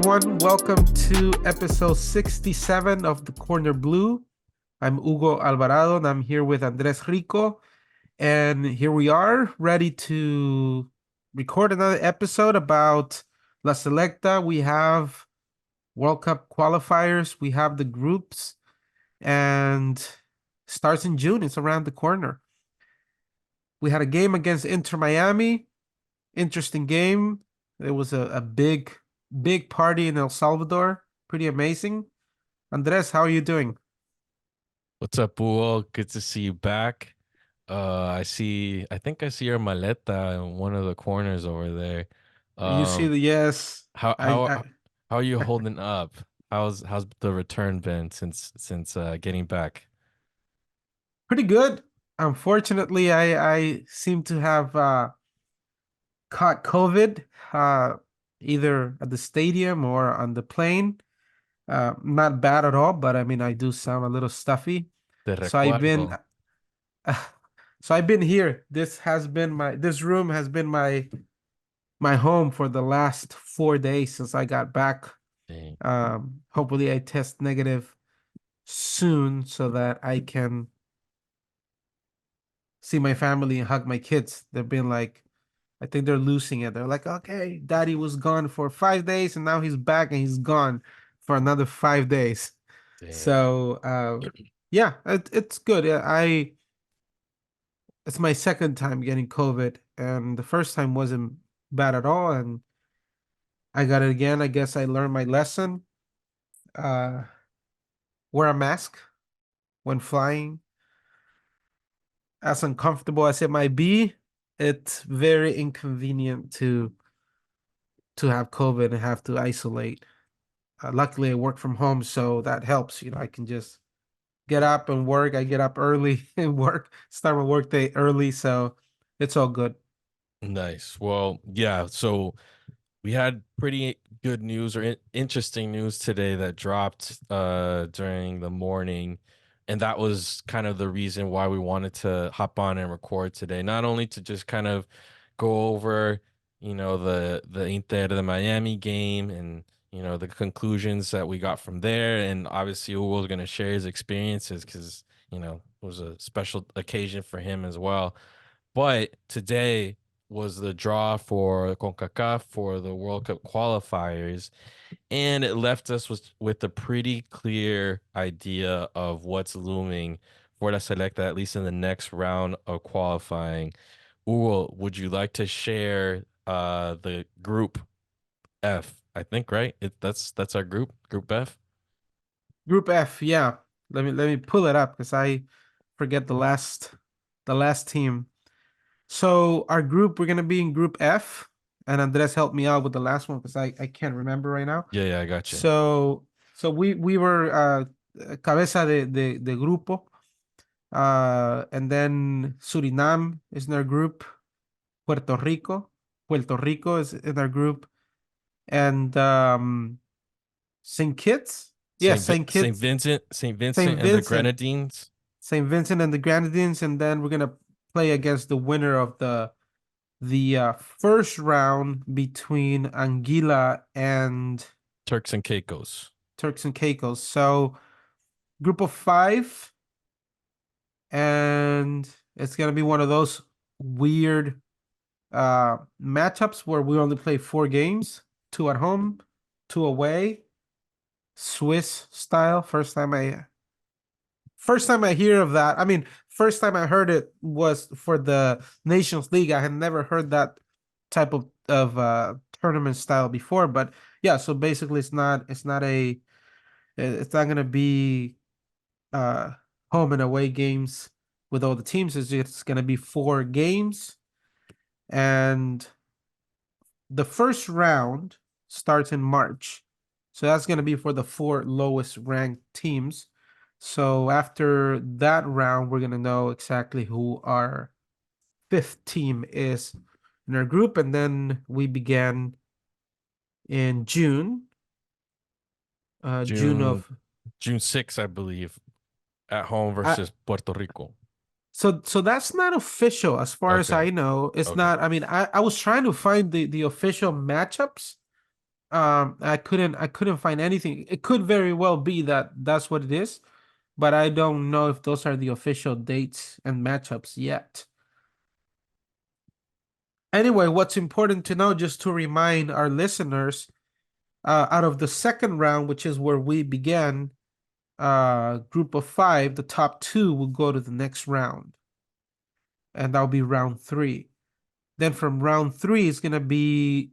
everyone. Welcome to episode 67 of the Corner Blue. I'm Hugo Alvarado, and I'm here with Andres Rico. And here we are, ready to record another episode about La Selecta. We have World Cup qualifiers, we have the groups, and starts in June. It's around the corner. We had a game against Inter Miami. Interesting game. It was a big party in El Salvador. Pretty amazing. Andres, how are you doing? What's up, Bull? Good to see you back. I think I see your maleta in one of the corners over there. You see Um, the yes. how I, how I how are you holding up? How's the return been since getting back? Pretty good. Unfortunately, I seem to have caught COVID either at the stadium or on the plane. Not bad at all, but I mean I do sound a little stuffy. Te So I've been recuerdo. so I've been here. This room has been my home for the last 4 days since I got back. Dang, Hopefully I test negative soon so that I can see my family and hug my kids. They've been like, I think they're losing it. They're like, okay, daddy was gone for 5 days and now he's back and he's gone for another 5 days. dang. So, yeah, it's good. It's my second time getting COVID, and the first time wasn't bad at all. And I got it again. I guess I learned my lesson. Uh, Wear a mask when flying. As uncomfortable as it might be, it's very inconvenient to have COVID and have to isolate. Luckily, I work from home, so that helps. I can just get up and work. I get up early and work, start my work day early, so it's all good. Nice. Well, yeah. So we had pretty good news or interesting news today that dropped during the morning, and that was kind of the reason why we wanted to hop on and record today. Not only to just kind of go over, the Inter de Miami game and the conclusions that we got from there, and obviously Hugo's going to share his experiences because it was a special occasion for him as well. But today was the draw for CONCACAF for the World Cup qualifiers, and it left us with a pretty clear idea of what's looming for the Selecta, at least in the next round of qualifying. Ugo, would you like to share the group F? I think, right? That's our group F. Group F, yeah. Let me pull it up because I forget the last team. So our group, we're gonna be in Group F, and Andres helped me out with the last one because I can't remember right now. Yeah, yeah, I got you. So we were cabeza de grupo, and then Suriname is in our group. Puerto Rico, Puerto Rico is in our group, and Saint Kitts, yes, Saint Saint Kitts, Vincent, Saint Saint Vincent and the Vincent, Grenadines. Saint Vincent and the Grenadines, and then we're gonna play against the winner of the first round between Anguilla and Turks and Caicos. Turks and Caicos. So group of five, and it's gonna be one of those weird matchups where we only play 4 games, two at home, two away, Swiss style. First time I hear of that. I mean, first time I heard it was for the Nations League. I had never heard that type of tournament style before. But yeah, so basically it's not gonna be uh home and away games with all the teams. It's just gonna be 4 games. And the first round starts in March. So that's gonna be for the four lowest ranked teams. So after that round, we're gonna know exactly who our fifth team is in our group, and then we began in June, June June of. June 6th, I believe, at home I, versus Puerto Rico. so that's not official as far as Okay. I know. It's Okay. not. I mean, I was trying to find the official matchups, I couldn't find anything. It could very well be that that's what it is, but I don't know if those are the official dates and matchups yet. Anyway, what's important to know, just to remind our listeners, out of the second round, which is where we began, group of five, the top two will go to the next round, and that'll be round three. Then from round three, it's gonna be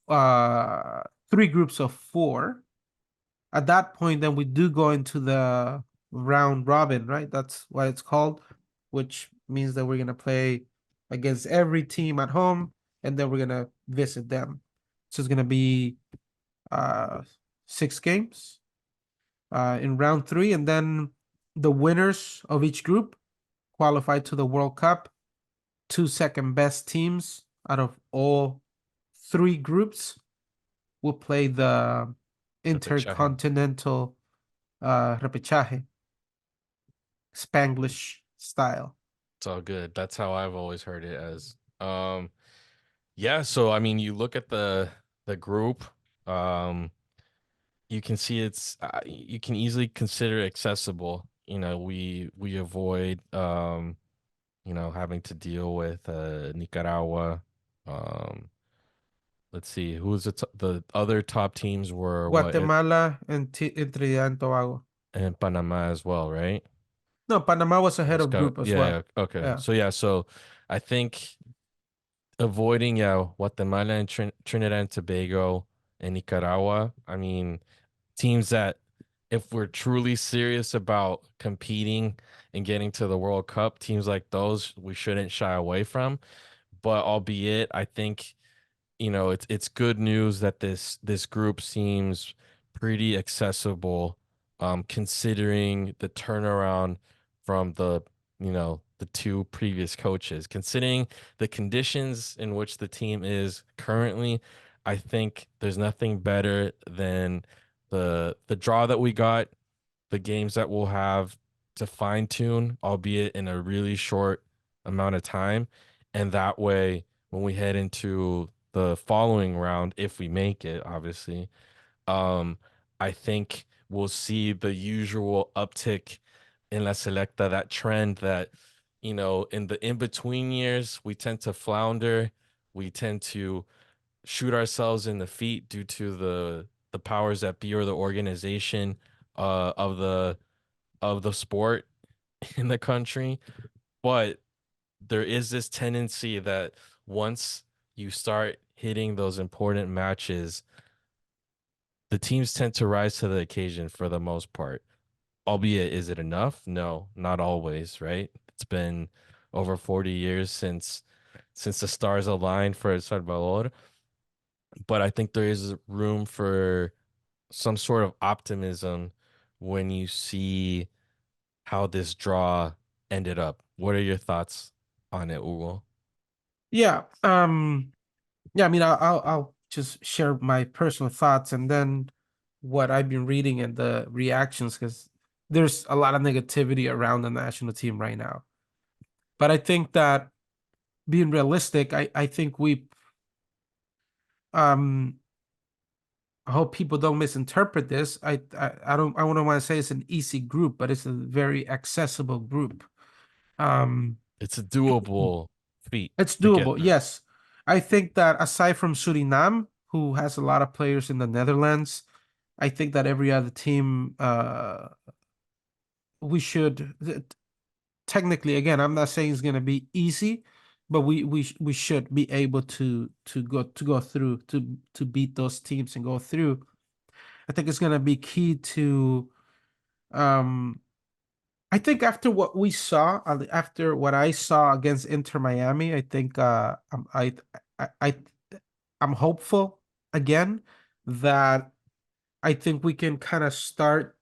uh three groups of four. At that point, then we do go into the round robin, right? That's what it's called, which means that we're gonna play against every team at home, and then we're gonna visit them. So it's gonna be uh 6 games in round three, and then the winners of each group qualify to the World Cup. Two second best teams out of all three groups will play the Repechaje. intercontinental repechaje, Spanglish style. It's all good. That's how I've always heard it as. Yeah, so I mean, you look at the group, um, you can see you can easily consider it accessible. We avoid having to deal with Nicaragua. Um, let's see, the other top teams were what Guatemala and Trinidad and Tobago. and Panama as well, right? No, Panama was ahead Let's of go. group as Yeah, well. yeah, okay. Yeah. So I think avoiding Guatemala and Trinidad and Tobago and Nicaragua. I mean, teams that if we're truly serious about competing and getting to the World Cup, teams like those we shouldn't shy away from. But albeit, I think it's good news that this group seems pretty accessible, considering the turnaround from the two previous coaches. Considering the conditions in which the team is currently, I think there's nothing better than the draw that we got, the games that we'll have to fine tune, albeit in a really short amount of time. And that way, when we head into the following round, if we make it, obviously, um, I think we'll see the usual uptick in La Selecta, that trend that, in the in between years, we tend to flounder. We tend to shoot ourselves in the feet due to the powers that be or the organization of the sport in the country. But there is this tendency that once you start hitting those important matches, the teams tend to rise to the occasion for the most part. Albeit, is it enough? No, not always, right? It's been over 40 years since the stars aligned for El Salvador, but I think there is room for some sort of optimism when you see how this draw ended up. What are your thoughts on it, Hugo? Yeah. Yeah, I mean, I'll just share my personal thoughts and then what I've been reading and the reactions, because there's a lot of negativity around the national team right now. But I think that, being realistic, I think um I hope people don't misinterpret this. I wouldn't want to say it's an easy group, but it's a very accessible group. Um It's a doable feat it's to get doable, through. yes. I think that aside from Suriname, who has a lot of players in the Netherlands, I think that every other team, we should technically, again, I'm not saying it's going to be easy, but we should be able to go through, to beat those teams and go through. I think it's going to be key to, um I think after what I saw against Inter Miami, I think, I I'm hopeful again that I think we can kind of start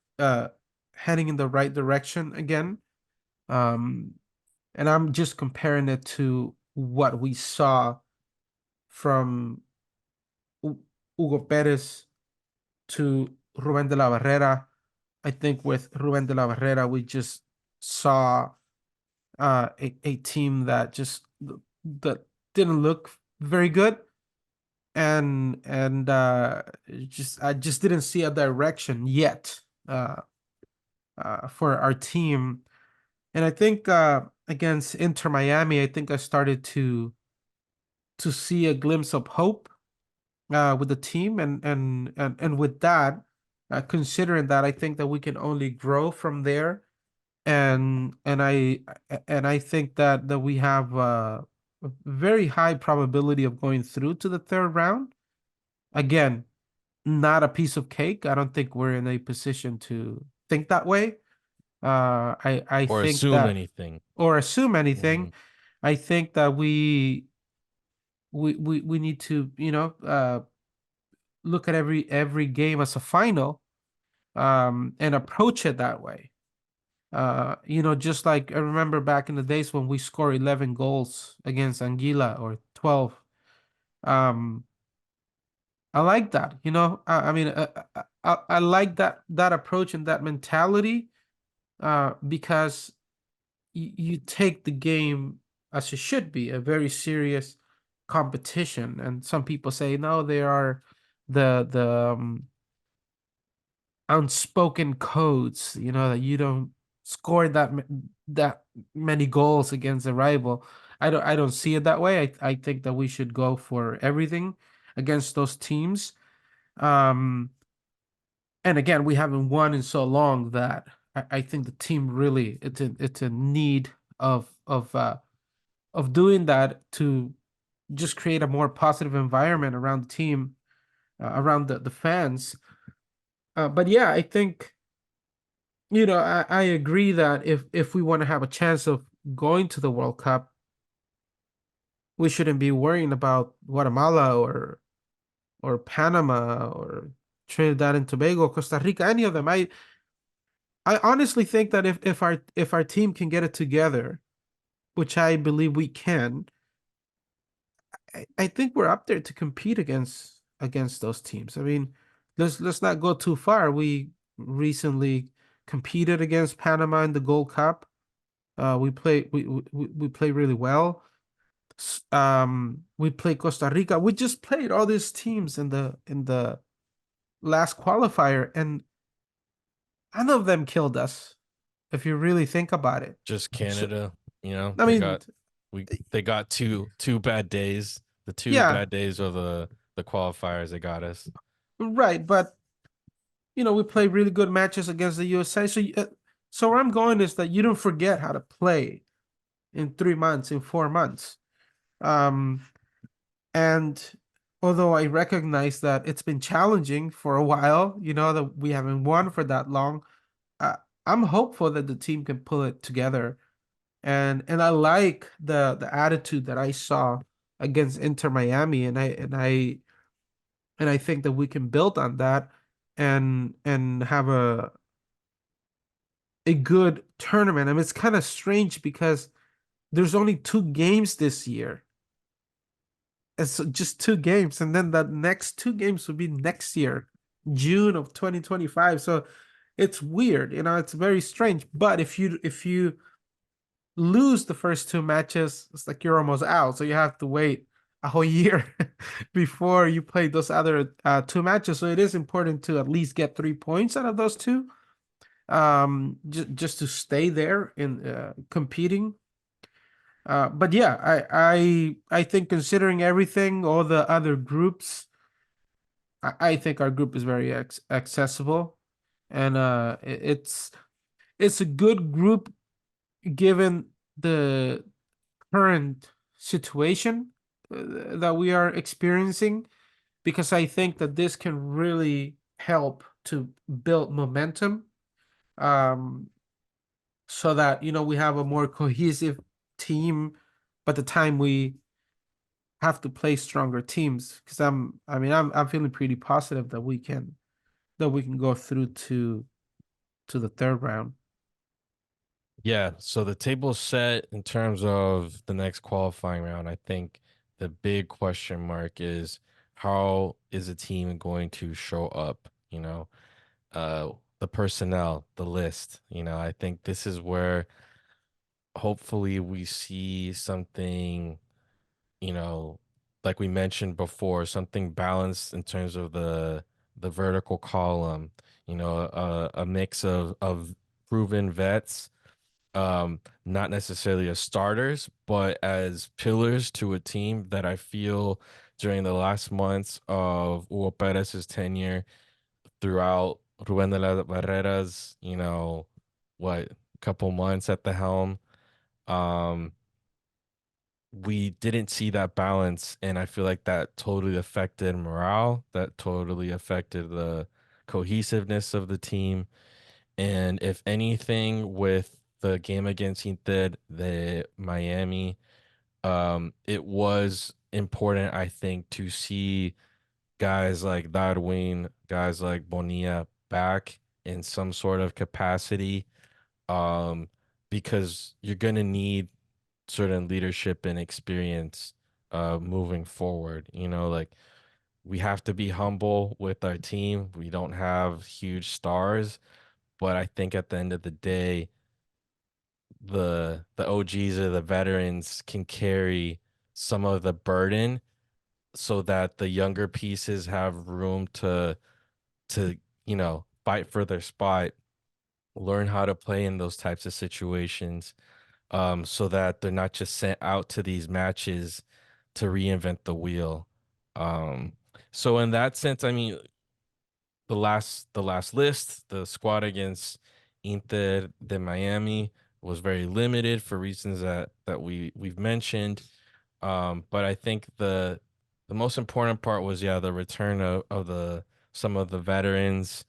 heading in the right direction again. Um, and I'm just comparing it to what we saw from Hugo Perez to Ruben de la Barrera. I think with Ruben de la Barrera, we just saw a team that didn't look very good. and just I just didn't see a direction yet for our team. And I think against Inter Miami, I think I started to see a glimpse of hope with the team, and with that, considering that, I think that we can only grow from there, and I think that we have a very high probability of going through to the third round. Again, not a piece of cake. I don't think we're in a position to think that way. I or think assume that, anything. or assume anything. Mhm. I think that we need to, look at every game as a final, and approach it that way. Just like I remember back in the days when we scored 11 goals against Anguilla, or 12. Um, I like that. I mean, I like that approach and that mentality, because you take the game as it should be, a very serious competition. And some people say no, there are the unspoken codes, that you don't score that many goals against a rival. I don't see it that way. I think that we should go for everything against those teams. Um, and again, we haven't won in so long that I think the team really, it's a need of doing that, to just create a more positive environment around the team, around the fans. But yeah, I think, I agree that if we want to have a chance of going to the World Cup, we shouldn't be worrying about Guatemala or Panama or Trinidad and Tobago, Costa Rica, any of them. I honestly think that if our team can get it together, which I believe we can, I think we're up there to compete against those teams. I mean, let's not go too far. We recently competed against Panama in the Gold Cup. We play really well. We play Costa Rica. We just played all these teams in the last qualifier, and none of them killed us, if you really think about it. Just So, Canada, I they mean, got they got two bad days. The two yeah, bad days of the qualifiers they got us. right. But we play really good matches against the USA. So where I'm going is that you don't forget how to play in 3 months, in 4 months. Um, and although I recognize that it's been challenging for a while, that we haven't won for that long, uh, I'm hopeful that the team can pull it together. And I like the attitude that I saw against Inter Miami, and I think that we can build on that, and have a good tournament. I mean, it's kind of strange because there's only 2 games this year. It's just 2 games, and then the next 2 games will be next year, June of 2025. So it's weird, it's very strange. But if you lose the first 2 matches, it's like you're almost out. So you have to wait a whole year before you play those other 2 matches. So it is important to at least get 3 points out of those two, just to stay there in competing. But yeah, I think, considering everything, all the other groups, I think our group is very accessible, and it's a good group given the current situation that we are experiencing, because I think that this can really help to build momentum, um, so that we have a more cohesive team by the time we have to play stronger teams. Because I'm feeling pretty positive that we can go through to the third round. Yeah, so the table's set in terms of the next qualifying round. I think the big question mark is how is a team going to show up, the personnel, the list. I think this is where hopefully we see something, you know, like we mentioned before, something balanced in terms of the vertical column, a mix of proven vets, not necessarily as starters, but as pillars to a team that I feel during the last months of Hugo Perez's tenure throughout Ruben de la Barrera's, what, couple months at the helm. Um, we didn't see that balance, and I feel like that totally affected morale, that totally affected the cohesiveness of the team. And if anything, with the game against Inter the Miami, it was important, I think, to see guys like Darwin, guys like Bonilla back in some sort of capacity, um, because you're gonna need certain leadership and experience moving forward. Like we have to be humble with our team. We don't have huge stars, but I think at the end of the day, the OGs or the veterans can carry some of the burden so that the younger pieces have room to fight for their spot, learn how to play in those types of situations, so that they're not just sent out to these matches to reinvent the wheel. Um, so in that sense, I mean, the last list, the squad against Inter de Miami was very limited for reasons that we've mentioned. But I think the most important part was, yeah, the return of the some of the veterans,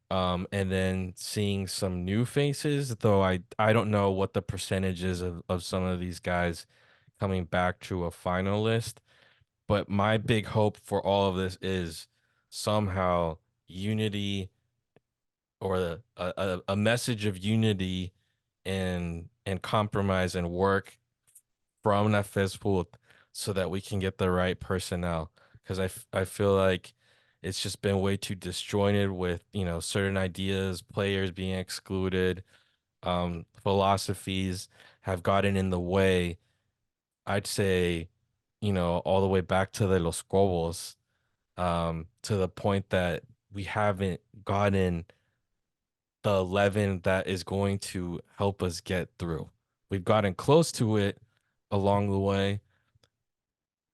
and then seeing some new faces, though I don't know what the percentage is of some of these guys coming back to a finalist. But my big hope for all of this is somehow unity, or a message of unity and compromise and work from Nafez Food, so that we can get the right personnel. Because I feel like it's just been way too disjointed with, certain ideas, players being excluded, philosophies have gotten in the way. I'd say, all the way back to the Los Cobos, to the point that we haven't gotten the 11 that is going to help us get through. We've gotten close to it along the way,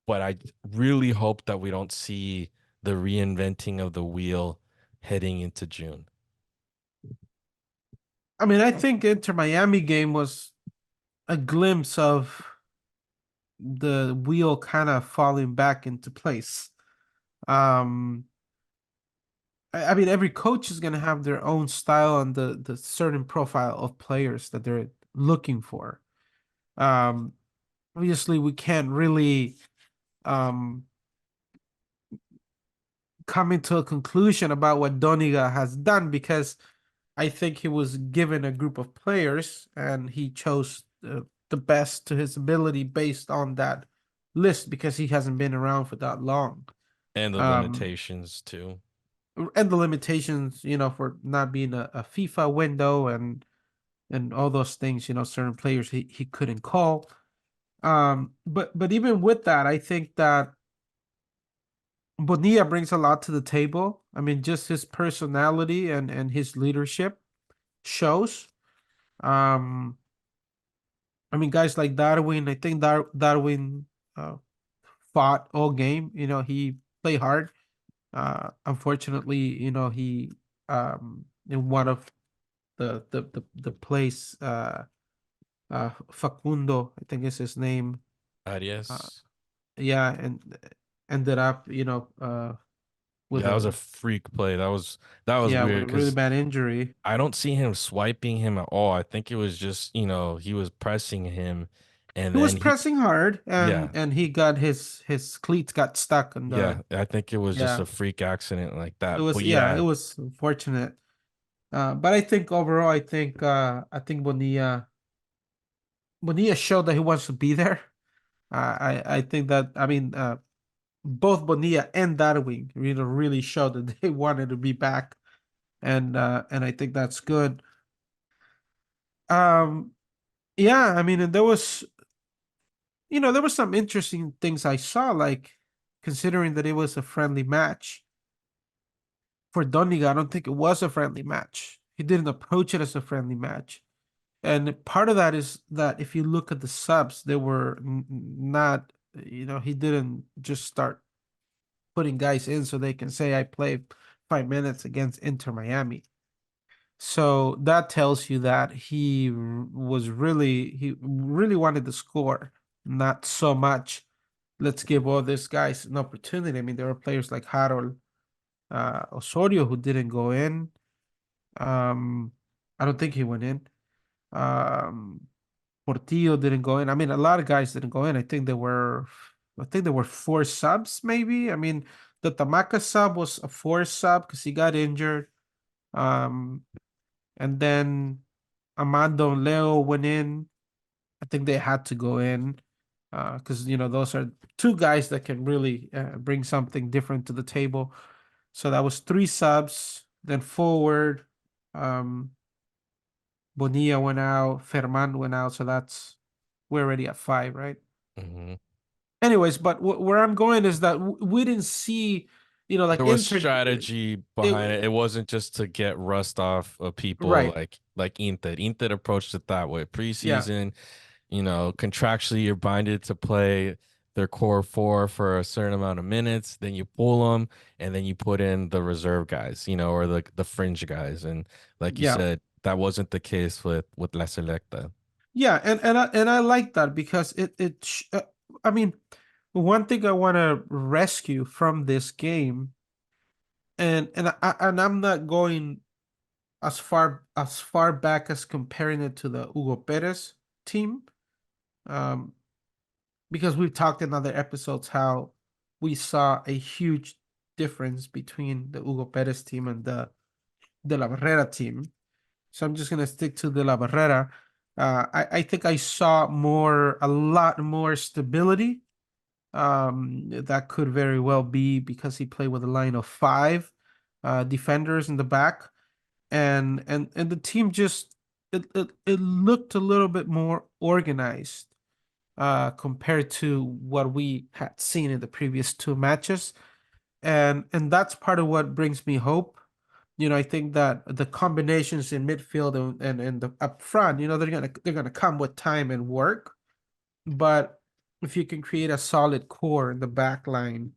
but I really hope that we don't see the reinventing of the wheel heading into June. I mean, I think Inter Miami game was a glimpse of the wheel kind of falling back into place. Um, I mean, every coach is going to have their own style and the certain profile of players that they're looking for. Um, Obviously, we can't really um, coming to a conclusion about what Dóniga has done, because I think he was given a group of players and he chose the best to his ability based on that list, because he hasn't been around for that long. And the Um, limitations too. and the limitations, for not being a FIFA window and all those things, certain players he couldn't call. But even with that, I think that Bonilla brings a lot to the table. I mean, just his personality and his leadership shows. Um, I mean, guys like Darwin, I think Darwin uh, fought all game. He played hard. Unfortunately, he in one of the plays, Facundo, I think is his name. Uh, Arias. yeah, and ended up, with Yeah, that was a a freak play. That was yeah, with weird a really because bad injury. I don't see him swiping him at all. I think it was just, he was pressing him, and He was then he pressing hard, and yeah, and he got his cleats got stuck on yeah, the I think it was just yeah. a freak accident like It that. was But yeah, it yeah, was unfortunate. But I think overall, I think Bonilla showed that he wants to be there. I think that, I mean, both Bonilla and Darwin really showed that they wanted to be back, and I think that's good. Um, yeah, I mean, and there was some interesting things I saw, like. considering that it was a friendly match. For Dóniga, I don't think it was a friendly match. He didn't approach it as a friendly match. And part of that is that if you look at the subs, they were not, he didn't just start putting guys in so they can say, I played 5 minutes against Inter Miami. So that tells you that he really wanted to score, not so much, let's give all these guys an opportunity. I mean, there were players like Harold Osorio who didn't go in. Um, I don't think he went in. Um, Portillo didn't go in. I mean, a lot of guys didn't go in. I think there were four subs, maybe. I mean, the Tamaka sub was a four sub because he got injured. Um, and then Amando and Leo went in. I think they had to go in because those are two guys that can really bring something different to the table. So that was three subs. Then forward, um, Bonilla went out, Ferman went out. So we're already at five, right? Hmm. Anyways, but where I'm going is that we didn't see, like There was Inter. strategy behind it. It It, wasn't just to get rust off of people right. like Inter. Inter approached it that way. Yeah. Preseason, contractually you're binded to play their core four for a certain amount of minutes, then you pull them and then you put in the reserve guys, or the fringe guys. And like you Yeah. said, that wasn't the case with La Selecta. Yeah. And I like that because I mean, one thing I want to rescue from this game, and I'm not going as far back as comparing it to the Hugo Perez team, um, because we've talked in other episodes how we saw a huge difference between the Hugo Perez team and the De La Barrera team. So I'm just gonna stick to De La Barrera. I think I saw a lot more stability. That could very well be because he played with a line of five defenders in the back, and the team just it looked a little bit more organized compared to what we had seen in the previous two matches, and that's part of what brings me hope. I think that the combinations in midfield and the up front, they're gonna come with time and work. But if you can create a solid core in the back line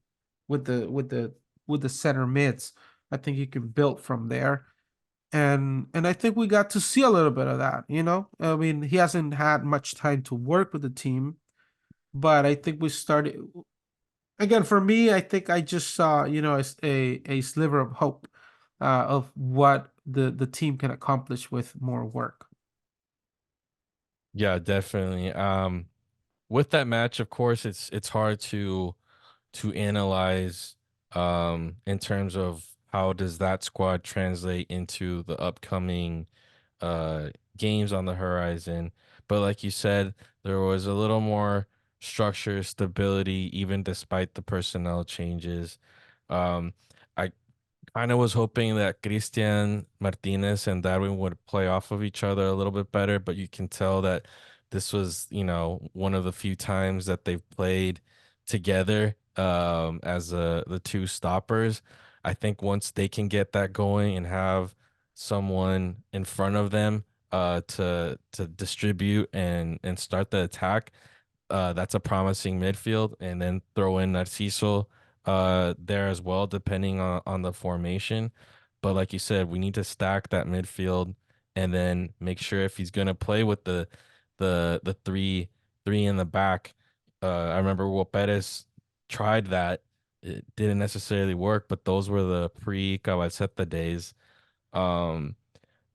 with the center mids, I think you can build from there. And I think we got to see a little bit of that. I mean, he hasn't had much time to work with the team, but I think we started again. For me, I think I just saw a sliver of hope of what the team can accomplish with more work. Yeah, definitely. With that match, of course, it's hard to analyze in terms of how does that squad translate into the upcoming uh games on the horizon. But like you said, there was a little more structure, stability, even despite the personnel changes. I kind of was hoping that Christian Martinez and Darwin would play off of each other a little bit better, but you can tell that this was, one of the few times that they've played together as the two stoppers. I think once they can get that going and have someone in front of them to distribute and start the attack, that's a promising midfield, and then throw in Narciso there as well, depending on the formation. But like you said, we need to stack that midfield and then make sure if he's gonna play with the three in the back. I remember Will Perez tried that. It didn't necessarily work, but those were the pre-Cabezetta days. Um,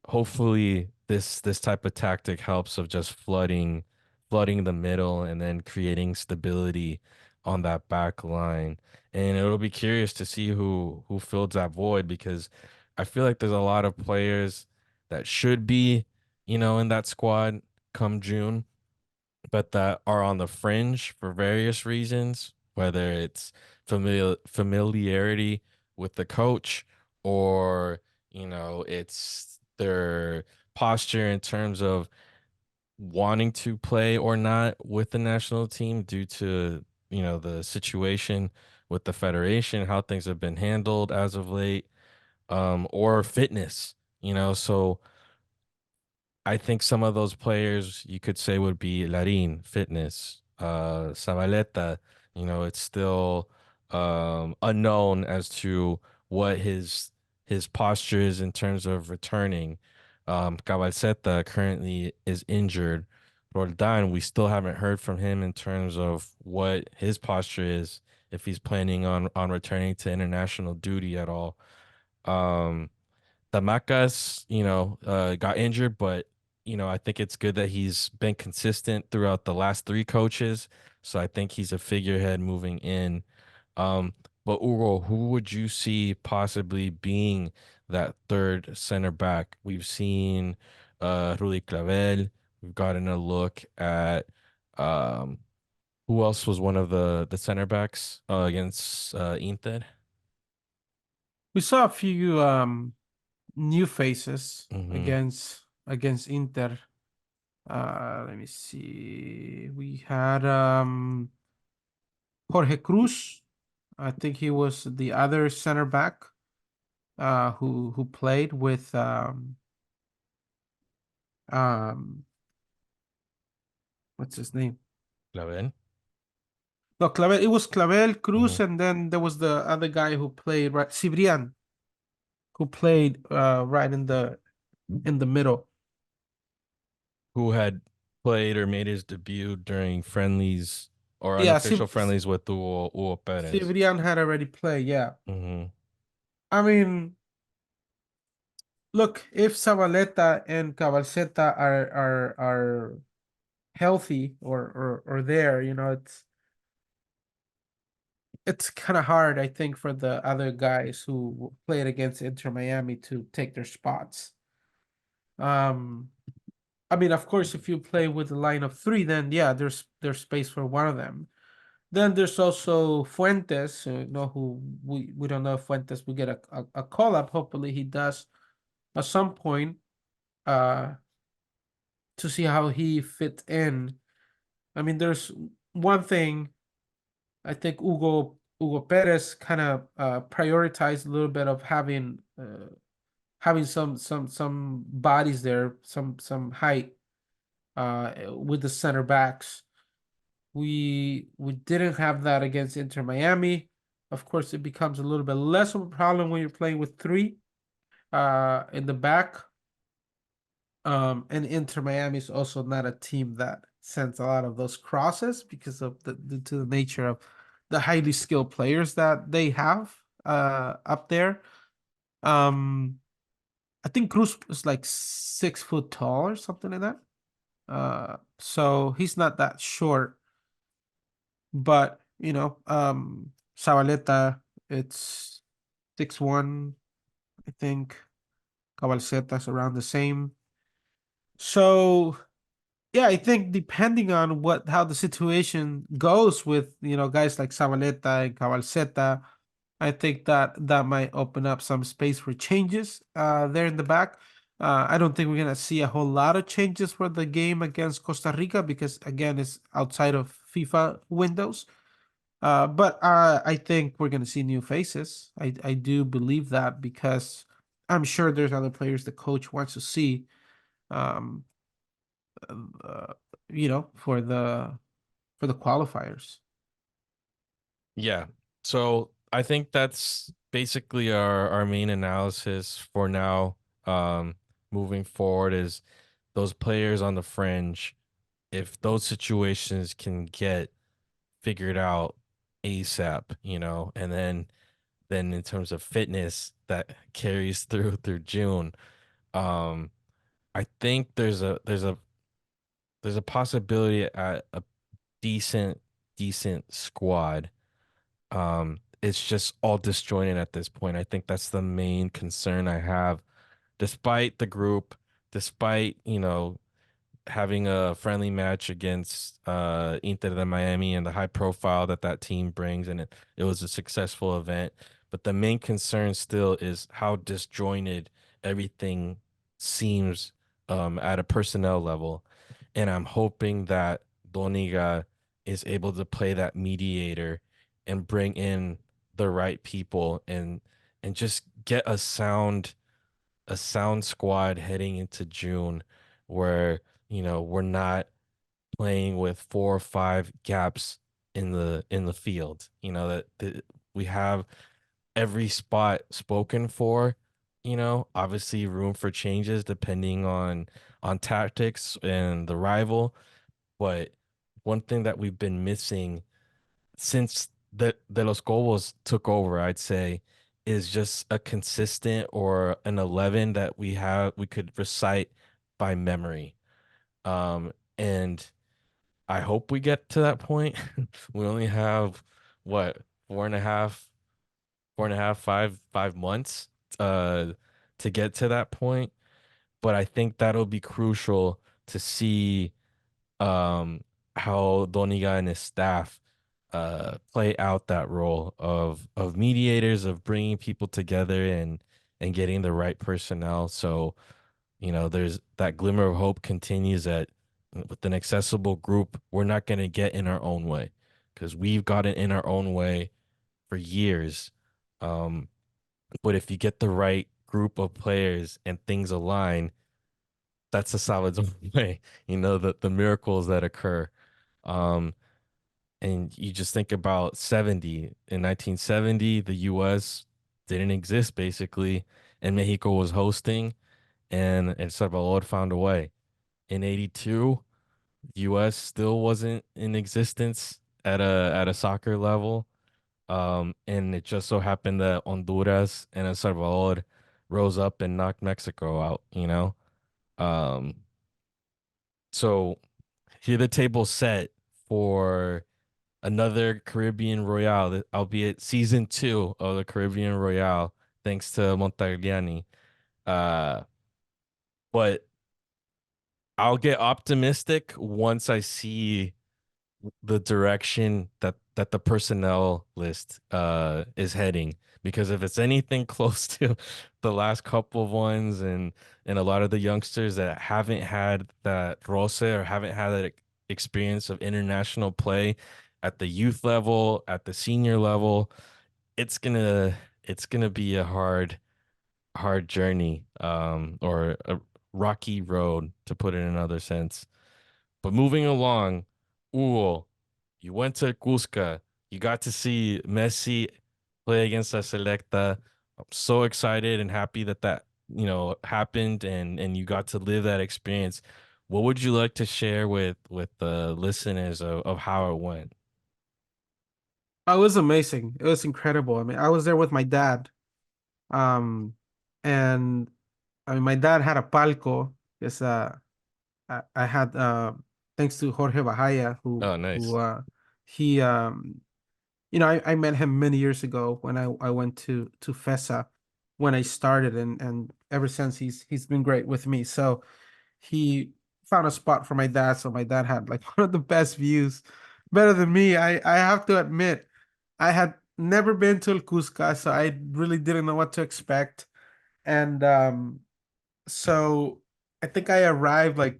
Hopefully this type of tactic helps of just flooding the middle and then creating stability on that back line. And it'll be curious to see who fills that void, because I feel like there's a lot of players that should be, in that squad come June, but that are on the fringe for various reasons, whether it's familiarity with the coach, or it's their posture in terms of wanting to play or not with the national team due to the situation with the federation, how things have been handled as of late, or fitness, so I think some of those players you could say would be Larin, fitness, Zabaleta, it's still unknown as to what his posture is in terms of returning. Cabalceta currently is injured. Roldan, we still haven't heard from him in terms of what his posture is, if he's planning on returning to international duty at all. Um, Tamacas, got injured, but I think it's good that he's been consistent throughout the last three coaches. So I think he's a figurehead moving in. Um, but Ugo, who would you see possibly being that third center back? We've seen Rudy Clavel. We've gotten a look at um, who else was one of the center backs against Inter? We saw a few new faces Hmm. against Inter. Let me see. We had Jorge Cruz. I think he was the other center back who played with um what's his name? Clavel. No, Clavel. It was Clavel, Hmm. Cruz, and then there was the other guy who played right, Cibrian, who played right in the middle. Who had played or made his debut during friendlies or Yeah, unofficial friendlies with Hugo Perez. Cibrian had already played. Yeah, Hmm. I mean, look, if Zabaleta and Cabalceta are healthy or there, it's kind of hard, I think, for the other guys who played against Inter Miami to take their spots. Um, I mean, of course, if you play with a line of three, then yeah, there's space for one of them. Then there's also Fuentes, who we don't know if Fuentes will get a call up. Hopefully, he does at some point uh, to see how he fit in. I mean, there's one thing I think Hugo Perez kind of prioritized a little bit of having some bodies there, some height with the center backs. We didn't have that against Inter Miami. Of course, it becomes a little bit less of a problem when you're playing with three in the back. And Inter Miami is also not a team that sends a lot of those crosses because of due to the nature of the highly skilled players that they have up there. Um, I think Cruz is like 6 foot tall or something like that. So he's not that short, but Zabaleta, it's 6'1", I think. Cabalceta's around the same. So yeah, I think depending on how the situation goes with guys like Zabaleta and Cabalceta, I think that might open up some space for changes there in the back. I don't think we're gonna see a whole lot of changes for the game against Costa Rica because again it's outside of FIFA windows. But I think we're gonna see new faces. I do believe that because I'm sure there's other players the coach wants to see. Um, uh, for the qualifiers. Yeah. So I think that's basically our main analysis for now. Um, Moving forward is those players on the fringe, if those situations can get figured out ASAP, and then in terms of fitness that carries through June. Um, I think there's a possibility at a decent squad. It's just all disjointed at this point. I think that's the main concern I have, despite the group, despite having a friendly match against Inter de Miami and the high profile that team brings, and it was a successful event. But the main concern still is how disjointed everything seems at a personnel level. And I'm hoping that Dóniga is able to play that mediator and bring in the right people and just get a sound squad heading into June where, we're not playing with 4 or 5 gaps in the field. That we have every spot spoken for, obviously room for changes depending on tactics and the rival, but one thing that we've been missing since the De Los Cobos took over, I'd say, is just a consistent or an 11 that we could recite by memory. And I hope we get to that point. We only have what, four and a half, 4.5, 5 months uh to get to that point. But I think that'll be crucial to see um how Dóniga and his staff play out that role of mediators, of bringing people together and getting the right personnel. So, there's that glimmer of hope continues that with an accessible group, we're not going to get in our own way because we've gotten in our own way for years. Um, but if you get the right group of players and things align, that's a solid way. The miracles that occur. Um, and you just think about 70 in 1970, the US didn't exist basically, and Mexico was hosting, and El Salvador found a way. In 82, US still wasn't in existence at a soccer level. And it just so happened that Honduras and El Salvador rose up and knocked Mexico out. Um, so here the table set for another Caribbean Royale, albeit season 2 of the Caribbean Royale, thanks to Montagliani. Uh, but I'll get optimistic once I see the direction that the personnel list is heading. Because if it's anything close to the last couple of ones and a lot of the youngsters that haven't had that roce or haven't had that experience of international play at the youth level, at the senior level, it's gonna be a hard journey, or a rocky road, to put it in another sense. But moving along, Hugo, you went to Cusca. You got to see Messi play against la Selecta. I'm so excited and happy that happened and you got to live that experience. What would you like to share with the listeners of how it went? Oh, it was amazing. It was incredible. I mean, I was there with my dad. Um, and I mean, my dad had a palco. Because I had thanks to Jorge Bahaya, Oh, who nice. he I met him many years ago when I went to FESA when I started, and ever since he's been great with me. So he found a spot for my dad, so my dad had like one of the best views, better than me. I have to admit, I had never been to El Cusca, so I really didn't know what to expect. And so I think I arrived like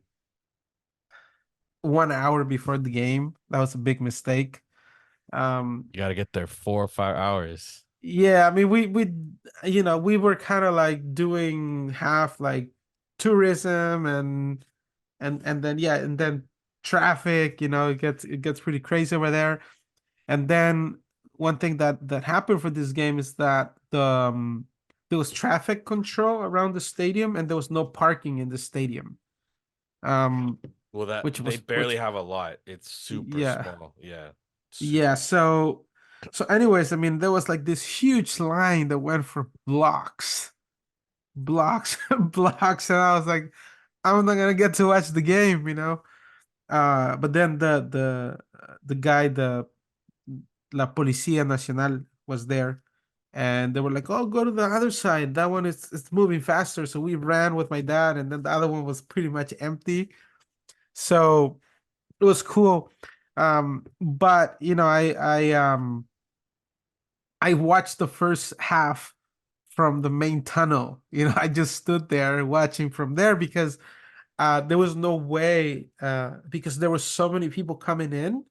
1 hour before the game. That was a big mistake. Um, You got to get there 4 or 5 hours. yeah, I mean we were kind of like doing half like tourism and then yeah, and then traffic, it gets pretty crazy over there. And then one thing that happened for this game is that there was traffic control around the stadium and there was no parking in the stadium. Um, Well, that which they was barely which have a lot. It's super yeah. small. Yeah. Yeah, Super. so anyways, I mean there was like this huge line that went for blocks, blocks, blocks, and I was like, I'm not gonna get to watch the game. But then the guy, the La Policía Nacional was there, and they were like, "Oh, go to the other side. That one is it's moving faster." So we ran with my dad, and then the other one was pretty much empty. So it was cool. But I watched the first half from the main tunnel. I just stood there watching from there because there was no way, because there were so many people coming in,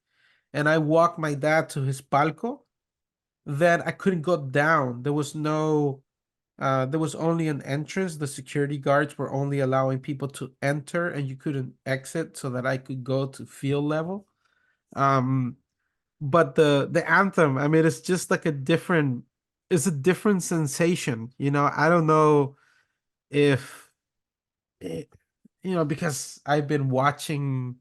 and I walked my dad to his palco. then I couldn't go down. There was no there was only an entrance. The security guards were only allowing people to enter and you couldn't exit so that I could go to field level. Um, but the anthem, I mean, it's just like it's a different sensation. I don't know if it, because I've been watching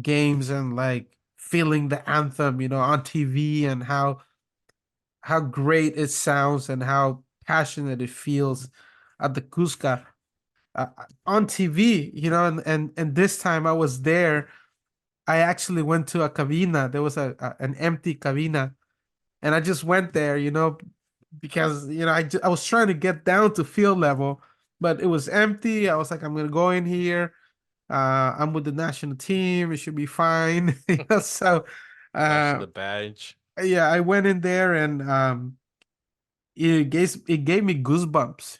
games and like feeling the anthem, on TV and how great it sounds and how passionate it feels at the Cusca on TV, and this time I was there. I actually went to a cabina. There was an empty cabina, and I just went there, because I was trying to get down to field level, but it was empty. I was like, I'm gonna go in here. I'm with the national team. It should be fine. So, Flash uh, the badge. yeah, I went in there and it gave me goosebumps.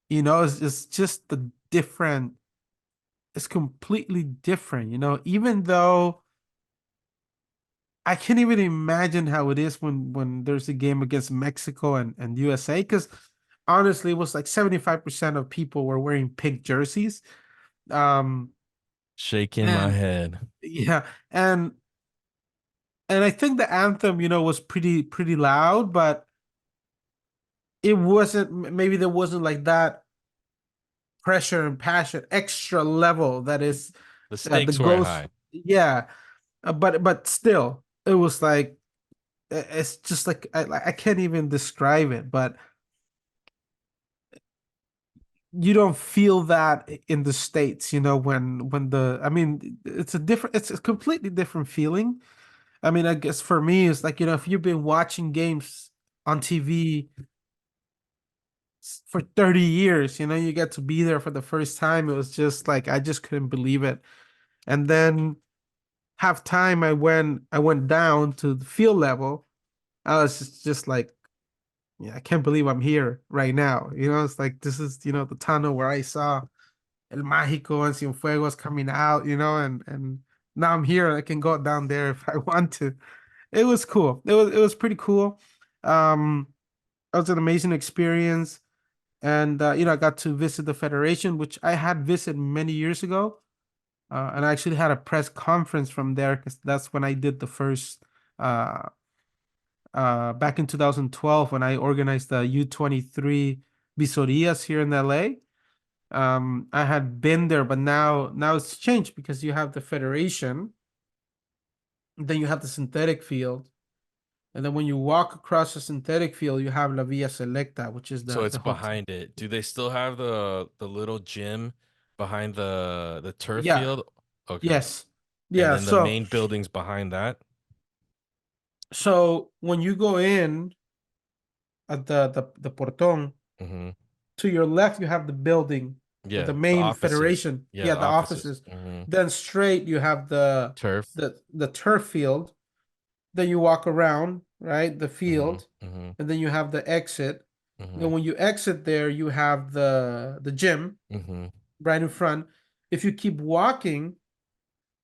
It's just the different. It's completely different. Even though I can't even imagine how it is when there's a game against Mexico and USA, because honestly, it was like 75% of people were wearing pink jerseys. Um, Shaking my and head. yeah, and I think the anthem, was pretty loud, but it wasn't. Maybe there wasn't like that pressure and passion, extra level that is The the stakes weren't ghost. high. Yeah, but still, it was like it's just like I can't even describe it, but you don't feel that in the States, when I mean, it's a completely different feeling. I mean, I guess for me, it's like, if you've been watching games on TV for 30 years, you get to be there for the first time. It was just like, I just couldn't believe it. And then half time, I went down to the field level. I was just like, yeah, I can't believe I'm here right now. It's like, this is, the tunnel where I saw El Mágico and Cienfuegos coming out, and now I'm here. I can go down there if I want to. It was cool. It was pretty cool. Um, it was an amazing experience, and I got to visit the Federation, which I had visited many years ago, and I actually had a press conference from there because that's when I did the first. Back in 2012 when I organized the U23 Visorias here in LA. I had been there, but now it's changed because you have the federation, then you have the synthetic field, and then when you walk across the synthetic field, you have La Via Selecta, which is So it's the hotel. behind it. Do they still have the little gym behind the turf Yeah, field? Okay. yes, And yeah. then the So main building's behind that. so when you go in at the portón, Hmm. to your left you have the building of the Yeah, the main offices. federation. Yeah, Yeah, the the offices. offices. Hmm. Then straight you have the Turf. the the turf field. Then you walk around, right, the Hmm. field, Hmm. and then you have the exit. Hmm. Then when you exit there, you have the gym Hmm. right in front. If you keep walking,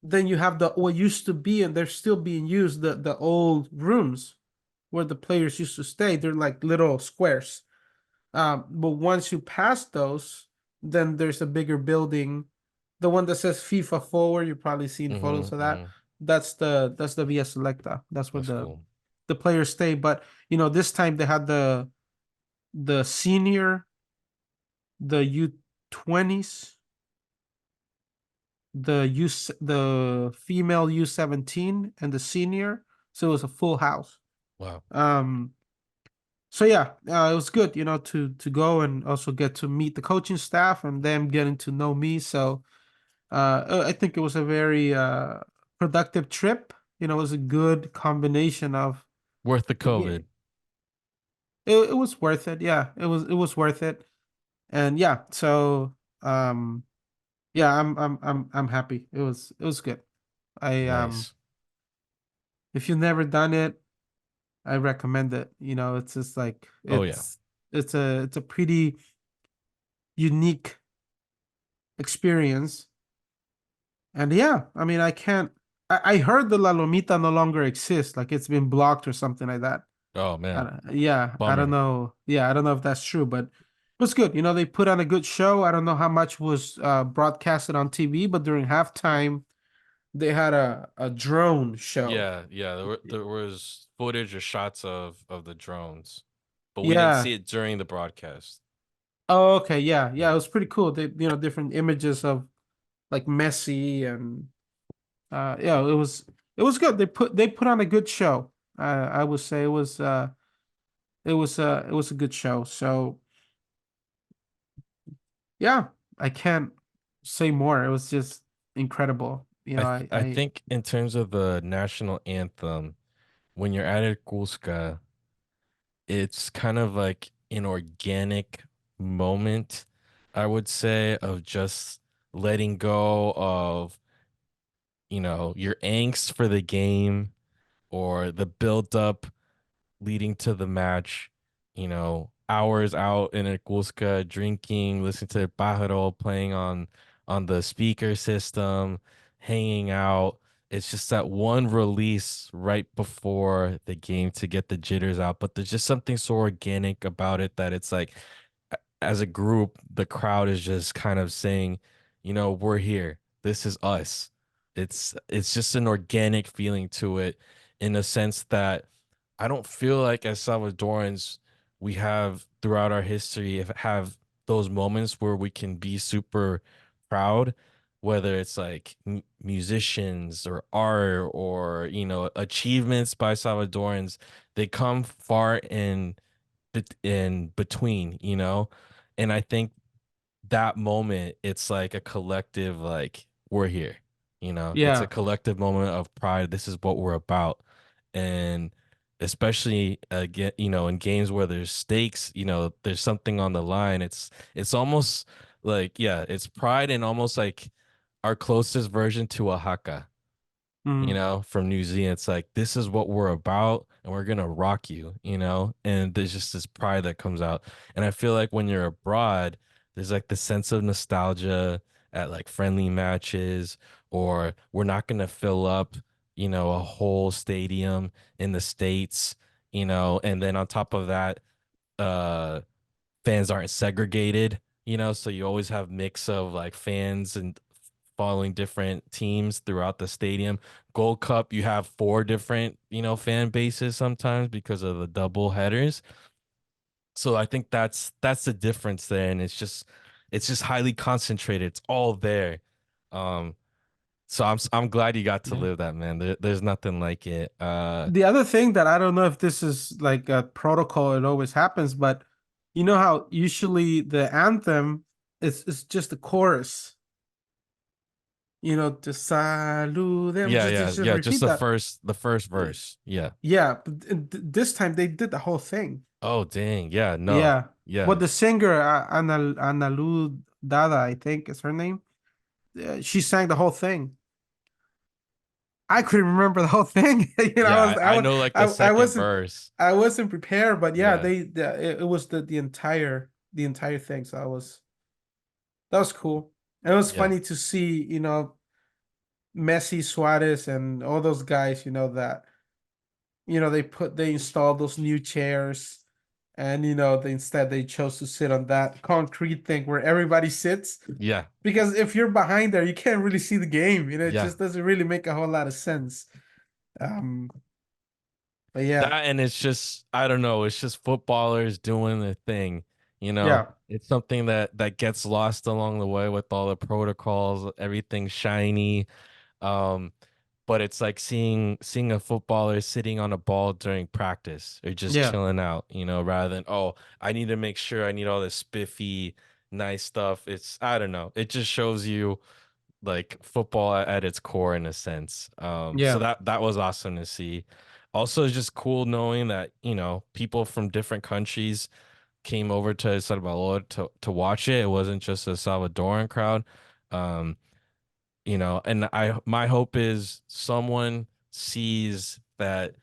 then you have the what used to be, and they're still being used, the old rooms where the players used to stay. They're like little squares. But once you pass those, then there's a bigger building. The one that says FIFA Forward, you've probably seen Hmm. photos of that. Hmm. That's the Via Selecta. That's where That's the cool. the players stay. But this time they had the senior, the U20s, the female U17, and the senior. So it was a full house. Wow. Um, so yeah, it was good, to go and also get to meet the coaching staff and them getting to know me. So I think it was a very productive trip. It was a good combination of Worth the yeah, COVID. it was worth it. Yeah, it was worth it. And yeah, so yeah, I'm happy. It was good. I Nice. If you've never done it, I recommend it. It's just like Oh yeah. it's a pretty unique experience. And yeah, I mean, I can't. I heard the La Lomita no longer exists, like it's been blocked or something like that. Oh man, Yeah, I don't bummer. know. Yeah, I don't know if that's true, but it was good. They put on a good show. I don't know how much was broadcasted on TV, but during halftime, they had a drone show. Yeah, yeah. There was footage or shots of the drones, but we didn't Yeah. see it during the broadcast. Oh, okay. Yeah, Yeah. yeah. It was pretty cool. They, different images of like Messi and yeah, it was good. They put on a good show. I would say it was a good show. So yeah, I can't say more. It was just incredible. I I think in terms of the national anthem, when you're at Cusca, it's kind of like an organic moment, I would say, of just letting go of, your angst for the game or the build up leading to the match, hours out in a Cusca drinking, listening to Pájaro playing on the speaker system, hanging out. It's just that one release right before the game to get the jitters out. But there's just something so organic about it that it's like as a group, the crowd is just kind of saying, we're here. This is us. It's just an organic feeling to it in a sense that I don't feel like as Salvadorans we have throughout our history have those moments where we can be super proud, whether it's like musicians or art or achievements by Salvadorans. They come far in between, and I think that moment it's like a collective like we're here, it's a yeah. collective moment of pride. This is what we're about. And especially again, in games where there's stakes, there's something on the line. It's almost like, yeah, it's pride and almost like our closest version to a haka, Mm, from New Zealand. It's like, this is what we're about and we're gonna rock you, and there's just this pride that comes out. And I feel like when you're abroad, there's like the sense of nostalgia at like friendly matches, or we're not gonna fill up, a whole stadium in the States, and then on top of that, uh fans aren't segregated, so you always have mix of like fans and following different teams throughout the stadium. Gold Cup, you have four different, fan bases sometimes because of the double headers. So I think that's the difference there, and it's just highly concentrated. It's all there. Um, so I'm glad you got to yeah. live that, man. There's nothing like it. The other thing that I don't know if this is like a protocol, it always happens, but you know how usually the anthem is just the chorus, to salute them, Yeah, just yeah, just yeah. Just repeat the that. first verse. Yeah. Yeah, but this time they did the whole thing. Oh, dang. Yeah, no. Yeah. What Yeah. the singer Analu Dada, I think is her name. She sang the whole thing. I couldn't remember the whole thing. I Yeah, was I I was know like the I second wasn't verse. I wasn't prepared, but yeah, Yeah. it was the entire thing. So that was cool. And it was Yeah. funny to see, Messi, Suarez, and all those guys, that they installed those new chairs, and they chose to sit on that concrete thing where everybody sits, Yeah. because if you're behind there, you can't really see the game. It Yeah. just doesn't really make a whole lot of sense. Um, but yeah, That, and it's just I don't know, it's just footballers doing their thing, you know. yeah, It's something that gets lost along the way with all the protocols, everything shiny. Um, but it's like seeing a footballer sitting on a ball during practice or just yeah, chilling out, rather than, oh, I need to make sure I need all this spiffy, nice stuff. It's I don't know. It just shows you like football at its core in a sense. So yeah, that was awesome to see. Also, it's just cool knowing that, people from different countries came over to El Salvador to watch it. It wasn't just a Salvadoran crowd. Um, and my hope is someone sees that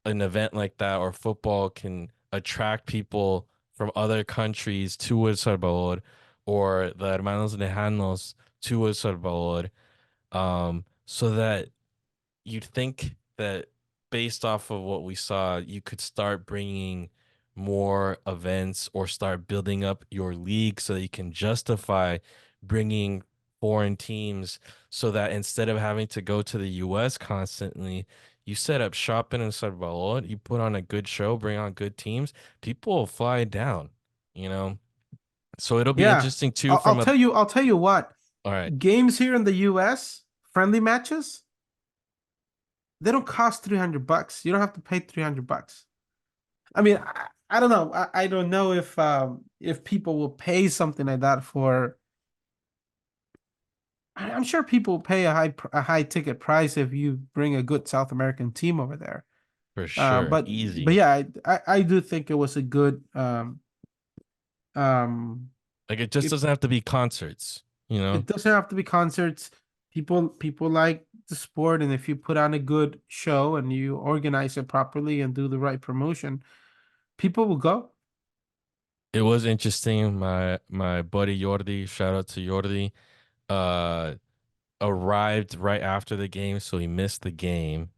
an event like that or football can attract people from other countries to El Salvador, or the Hermanos Lejanos to El Salvador, so that you'd think that based off of what we saw, you could start bringing more events or start building up your league so that you can justify bringing foreign teams so that instead of having to go to the US constantly, you set up shop in El Salvador, you put on a good show, bring on good teams, people will fly down, you know? So it'll be Yeah, interesting too I'll from a, tell you. I'll tell you what. all right, Games here in the U.S. friendly matches, they don't cost $300. You don't have to pay $300. I mean, I don't know. I don't know if people will pay something like that for. I'm sure people will pay a high ticket price if you bring a good South American team over there. for sure, But easy. yeah, I do think it was a good um Like it just it doesn't have to be concerts, you know? it doesn't have to be concerts. People like the sport, and if you put on a good show and you organize it properly and do the right promotion, people will go. It was interesting. My buddy Jordi, shout out to Jordi, uh, arrived right after the game, so he missed the game.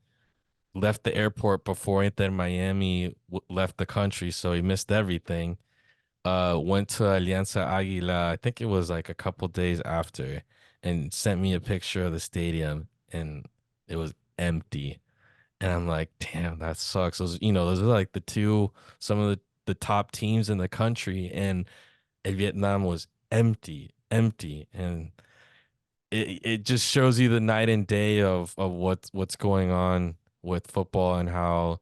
Left the airport before Inter Miami left the country, so he missed everything. Went to Alianza Águila, I think it was like a couple days after, and sent me a picture of the stadium, and it was empty. And I'm like, damn, that sucks. Those are like some of the top teams in the country, and Vietnam was empty, empty, and it just shows you the night and day of what's going on with football and how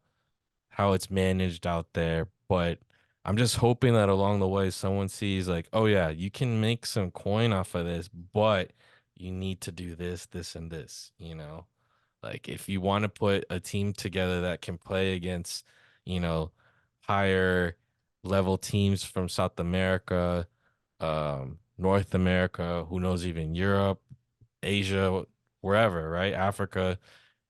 it's managed out there. But I'm just hoping that along the way someone sees like, oh yeah, you can make some coin off of this, but you need to do this, this, and this, you know? Like if you want to put a team together that can play against, you know, higher level teams from South America, North America, who knows, even Europe, Asia, wherever, right? Africa,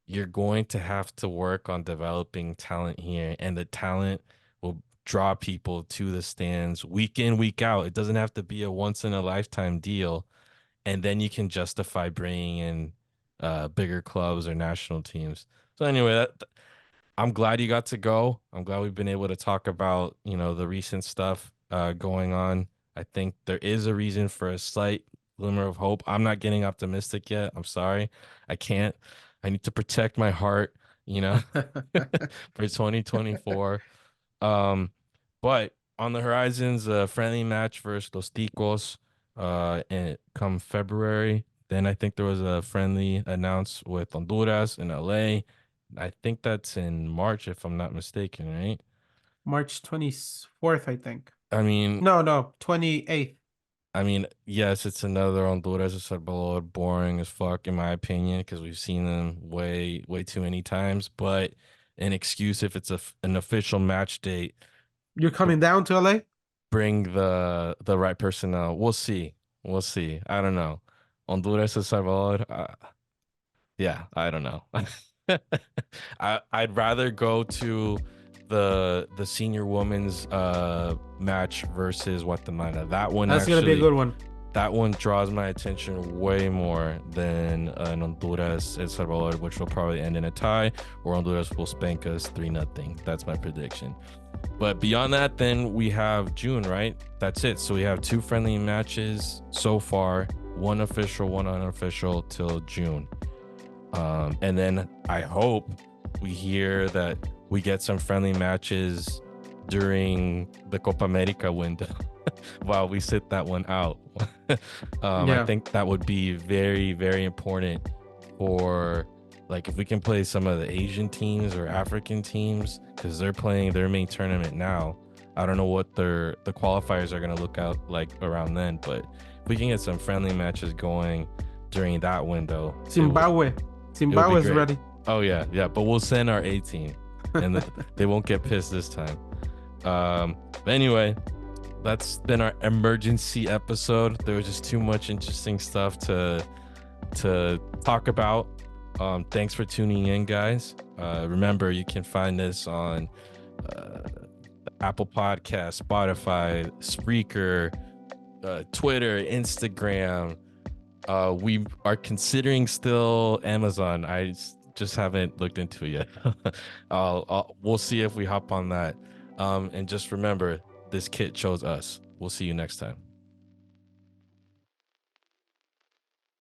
you're going to have to work on developing talent here, and the talent will draw people to the stands week in, week out. It doesn't have to be a once in a lifetime deal, and then you can justify bringing in bigger clubs or national teams. So anyway, I'm glad you got to go. I'm glad we've been able to talk about, the recent stuff going on. I think there is a reason for a slight glimmer of hope. I'm not getting optimistic yet. I'm sorry. I can't. I need to protect my heart, you know, for 2024. Um, but on the horizons, a friendly match versus Los Ticos, and come February. Then I think there was a friendly announced with Honduras in LA. I think that's in March, if I'm not mistaken, right? March 24th, I think. I mean, No, 28th. yes, it's another Honduras El Salvador, boring as fuck in my opinion, because we've seen them way, way too many times. But an excuse if it's an official match date, You're coming down to LA? bring the right personnel. We'll see. We'll see. I don't know. Honduras El Salvador. Yeah, I don't know. I'd rather go to the senior women's match versus Guatemala. That's gonna be a good one. That one draws my attention way more than an Honduras El Salvador, which will probably end in a tie, or Honduras will spank us 3-0. That's my prediction. But beyond that, then we have June, right? That's it. So we have 2 friendly matches so far, one official, one unofficial till June. And then I hope we hear that we get some friendly matches during the Copa America window while we sit that one out. I think that would be very, very important for, like, if we can play some of the Asian teams or African teams, because they're playing their main tournament now. I don't know what the qualifiers are going to look out like around then, but if we can get some friendly matches going during that window, Zimbabwe. it would be Zimbabwe's great. ready. Oh yeah, yeah, but we'll send our A team, and they won't get pissed this time. But anyway, that's been our emergency episode. There was just too much interesting stuff to talk about. Thanks for tuning in, guys. Remember, you can find this on Apple Podcast, Spotify, Spreaker, Twitter, Instagram. We are considering still Amazon. just haven't looked into it yet. We'll see if we hop on that. And just remember, this kit chose us. We'll see you next time.